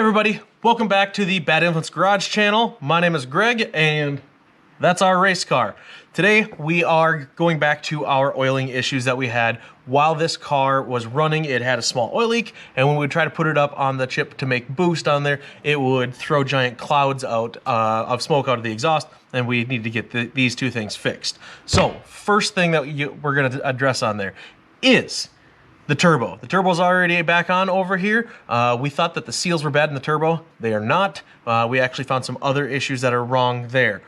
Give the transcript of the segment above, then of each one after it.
everybody, welcome back to the Bad Influence Garage channel. My name is Greg and that's our race car. Today we are going back to our oiling issues that we had while this car was running. It had a small oil leak, and when we would try to put it up on the chip to make boost on there, it would throw giant clouds out of smoke out of the exhaust, and we need to get these two things fixed. So first thing that we're going to address on there is the turbo. The turbo's already back on over here. We thought that the seals were bad in the turbo. They are not. We actually found some other issues that are wrong there.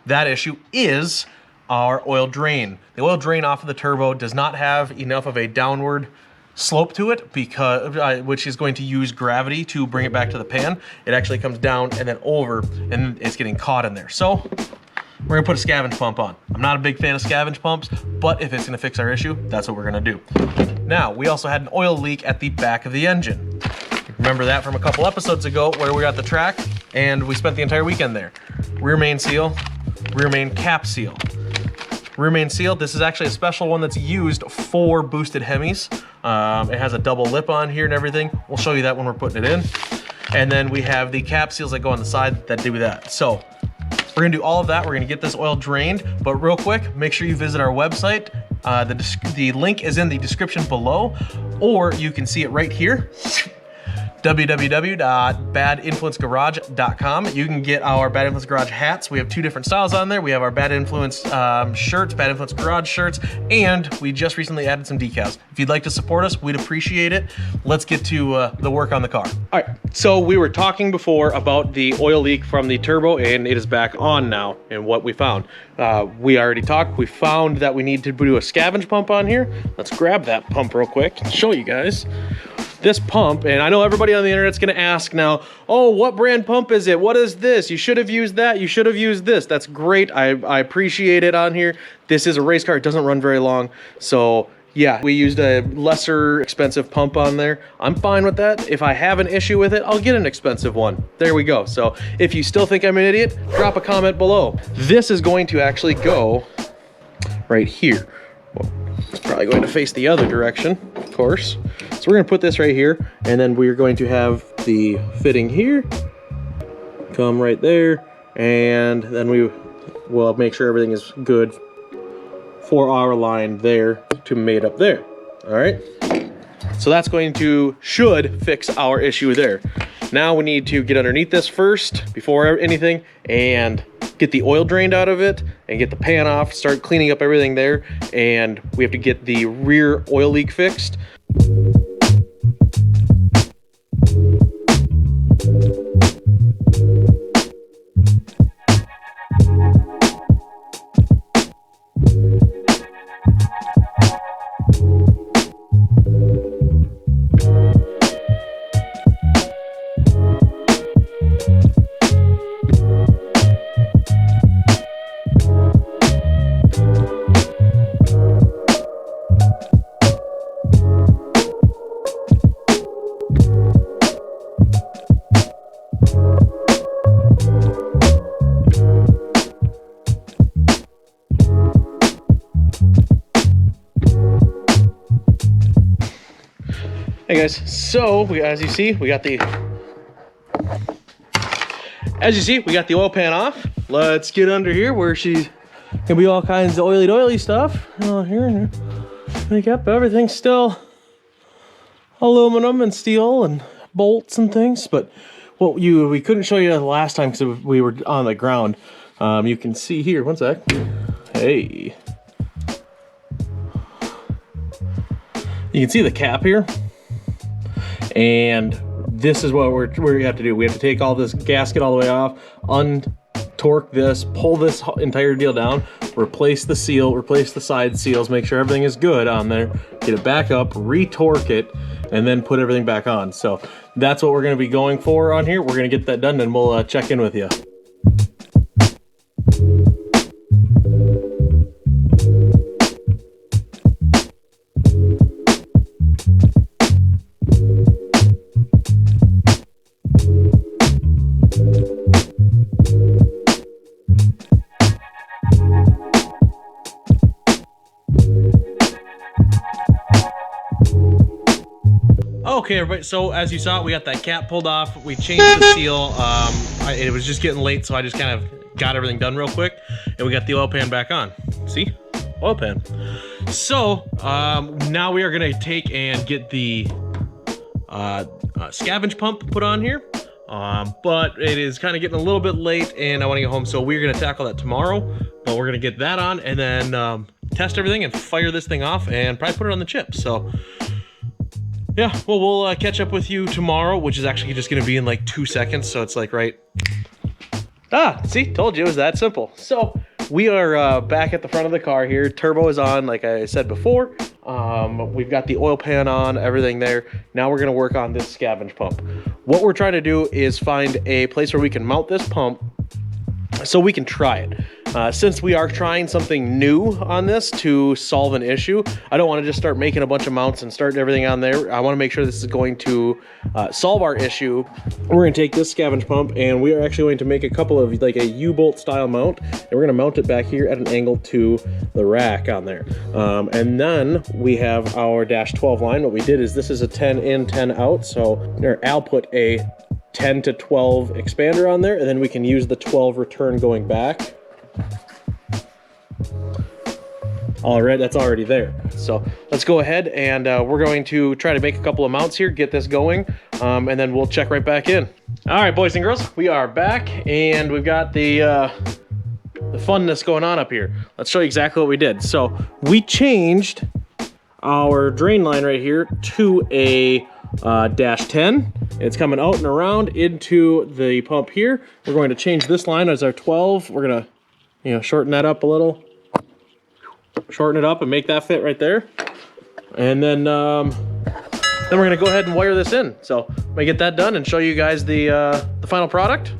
That issue is our oil drain. The oil drain off of the turbo does not have enough of a downward slope to it, because which is going to use gravity to bring it back to the pan. It actually comes down and then over, and it's getting caught in there. So we're gonna put a scavenge pump on. I'm not a big fan of scavenge pumps, but if it's gonna fix our issue, that's what we're gonna do. Now, we also had an oil leak at the back of the engine. Remember that from a couple episodes ago where we got the track and we spent the entire weekend there. Rear main seal, rear main cap seal. Rear main seal, this is actually a special one that's used for boosted Hemis. It has a double lip on here and everything. We'll show you that when we're putting it in. And then we have the cap seals that go on the side that do that. So we're gonna do all of that. We're gonna get this oil drained, but real quick, make sure you visit our website. The link is in the description below, or you can see it right here. www.badinfluencegarage.com. You can get our Bad Influence Garage hats. We have two different styles on there. We have our Bad Influence shirts, Bad Influence Garage shirts, and we just recently added some decals. If you'd like to support us, we'd appreciate it. Let's get to the work on the car. All right, so we were talking before about the oil leak from the turbo, and it is back on now, and what we found. We already talked. We found that we need to do a scavenge pump on here. Let's grab that pump real quick and show you guys. This pump, and I know everybody on the internet's gonna ask now, oh, what brand pump is it? What is this? You should have used that. You should have used this. That's great. I appreciate it on here. This is a race car. It doesn't run very long. So yeah, we used a lesser expensive pump on there. I'm fine with that. If I have an issue with it, I'll get an expensive one. There we go. So if you still think I'm an idiot, drop a comment below. This is going to actually go right here. Well, it's probably going to face the other direction, of course. So we're gonna put this right here, and then we're going to have the fitting here, come right there, and then we will make sure everything is good for our line there to mate up there. All right, so that's should fix our issue there. Now we need to get underneath this first before anything and get the oil drained out of it and get the pan off, start cleaning up everything there, and we have to get the rear oil leak fixed. Hey guys, so as you see, we got the oil pan off. Let's get under here where she's gonna be all kinds of oily stuff. Here, yep, everything's still aluminum and steel and bolts and things. But what we couldn't show you the last time because we were on the ground. You can see here. One sec. Hey, you can see the cap here. And this is what we have to do. We have to take all this gasket all the way off, untorque this, pull this entire deal down, replace the seal, replace the side seals, make sure everything is good on there, get it back up, re-torque it, and then put everything back on. So that's what we're gonna be going for on here. We're gonna get that done and we'll check in with you. Okay, everybody, so as you saw, we got that cap pulled off. We changed the seal. It was just getting late, so I just kind of got everything done real quick. And we got the oil pan back on. See? Oil pan. So, now we are going to take and get the scavenge pump put on here. But it is kind of getting a little bit late, and I want to get home, so we're going to tackle that tomorrow. But we're going to get that on, and then test everything and fire this thing off, and probably put it on the chip. So... yeah, well, we'll catch up with you tomorrow, which is actually just going to be in like 2 seconds. So it's like, right. Ah, see, told you it was that simple. So we are back at the front of the car here. Turbo is on, like I said before. We've got the oil pan on, everything there. Now we're going to work on this scavenge pump. What we're trying to do is find a place where we can mount this pump so we can try it. Since we are trying something new on this to solve an issue, I don't want to just start making a bunch of mounts and start everything on there. I want to make sure this is going to solve our issue. We're going to take this scavenge pump, and we are actually going to make a couple of like a U-bolt style mount, and we're going to mount it back here at an angle to the rack on there. And then we have our -12 line. What we did is this is a 10 in, 10 out. So Al put a 10 to 12 expander on there, and then we can use the 12 return going back. All right, that's already there. So let's go ahead, and we're going to try to make a couple of mounts here, get this going, and then we'll check right back in. All right, boys and girls, we are back, and we've got the funness going on up here. Let's show you exactly what we did. So we changed our drain line right here to a -10. It's coming out and around into the pump here. We're going to change this line as our 12. We're gonna, you know, shorten that up a little. Shorten it up and make that fit right there. And then we're gonna go ahead and wire this in. So I'm gonna get that done and show you guys the final product.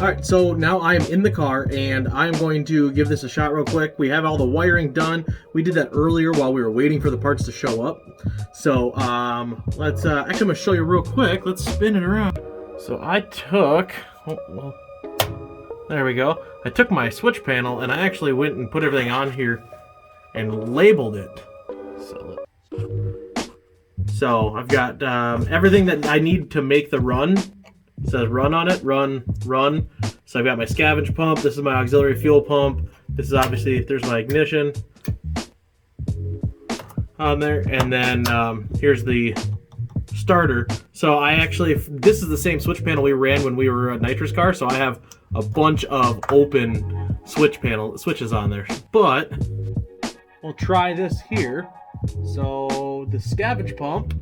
All right, so now I am in the car, and I'm going to give this a shot real quick. We have all the wiring done. We did that earlier while we were waiting for the parts to show up. So let's, actually I'm gonna show you real quick. Let's spin it around. So I took, well, there we go. I took my switch panel, and I actually went and put everything on here and labeled it. So I've got everything that I need to make the run. It says run on it, run, run. So I've got my scavenge pump. This is my auxiliary fuel pump. This is obviously, there's my ignition on there. And then here's the starter. So I actually, this is the same switch panel we ran when we were a nitrous car. So I have a bunch of open switches on there. But we'll try this here. So the scavenge pump.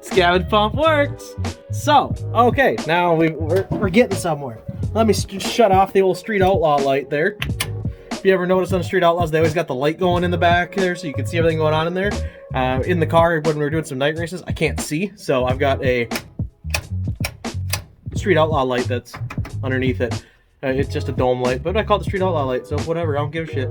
Scavenge pump works. So, okay, now we're getting somewhere. Let me shut off the old Street Outlaw light there. If you ever notice on Street Outlaws, they always got the light going in the back there, so you can see everything going on in there. In the car, when we were doing some night races, I can't see, so I've got a Street Outlaw light that's underneath it. It's just a dome light, but I call it the Street Outlaw light, so whatever, I don't give a shit.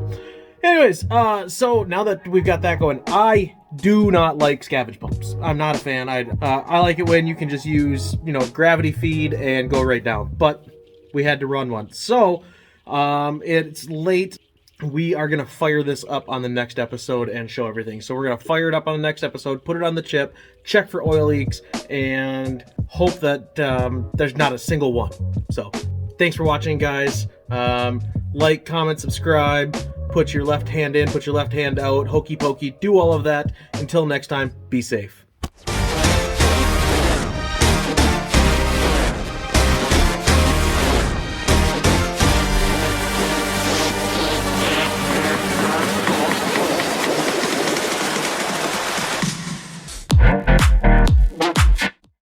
Anyways, so now that we've got that going, I do not like scavenge pumps. I'm not a fan. I like it when you can just use, you know, gravity feed and go right down. But we had to run one. So, it's late. We are going to fire this up on the next episode and show everything. So we're going to fire it up on the next episode, put it on the chip, check for oil leaks, and hope that there's not a single one. So thanks for watching, guys. Like, comment, subscribe. Put your left hand in, put your left hand out, hokey pokey, do all of that. Until next time, be safe.